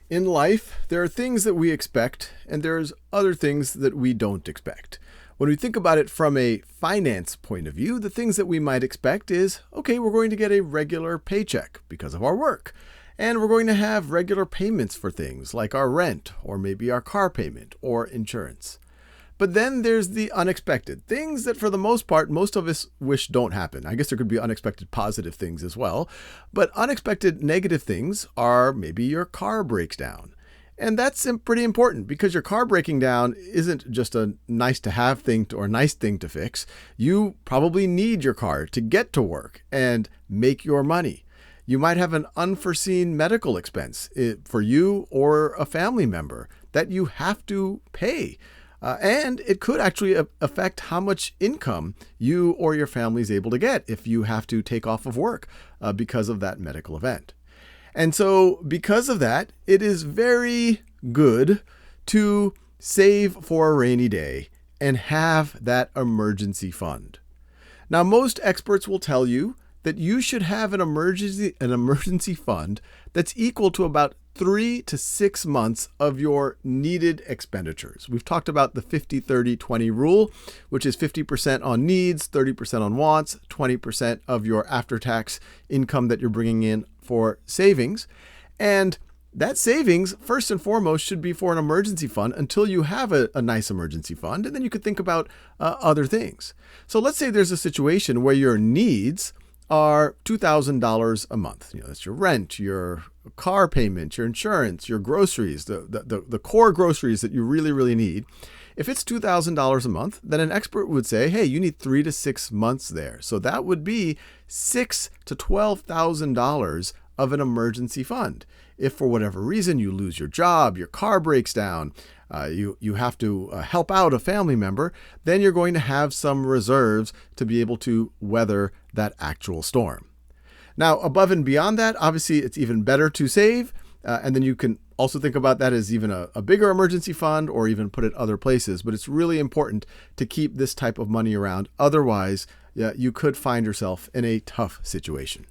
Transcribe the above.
In life, there are things that we expect, and there's other things that we don't expect. When we think about it from a finance point of view, the things that we might expect is, okay, we're going to get a regular paycheck because of our work. And we're going to have regular payments for things like our rent, or maybe our car payment, or insurance. But then there's the unexpected, things that for the most part, most of us wish don't happen. I guess there could be unexpected positive things as well. But unexpected negative things are maybe your car breaks down. And that's pretty important because your car breaking down isn't just a nice to have thing or nice thing to fix. You probably need your car to get to work and make your money. You might have an unforeseen medical expense for you or a family member that you have to pay. And it could actually affect how much income you or your family is able to get if you have to take off of work because of that medical event. And so because of that, it is very good to save for a rainy day and have that emergency fund. Now, most experts will tell you that you should have an emergency fund that's equal to about 3 to 6 months of your needed expenditures. We've talked about the 50-30-20 rule, which is 50% on needs, 30% on wants, 20% of your after-tax income that you're bringing in for savings. And that savings, first and foremost, should be for an emergency fund until you have a nice emergency fund, and then you could think about other things. So let's say there's a situation where your needs are $2,000 a month. That's your rent, your car payment, your insurance, your groceries, the core groceries that you really, really need. If it's $2,000 a month, then an expert would say, hey, you need 3 to 6 months there. So that would be $6,000 to $12,000 of an emergency fund. If for whatever reason you lose your job, your car breaks down, you have to help out a family member, then you're going to have some reserves to be able to weather that actual storm. Now, above and beyond that, obviously, it's even better to save. And then you can also think about that as even a bigger emergency fund or even put it other places. But it's really important to keep this type of money around. Otherwise, you could find yourself in a tough situation.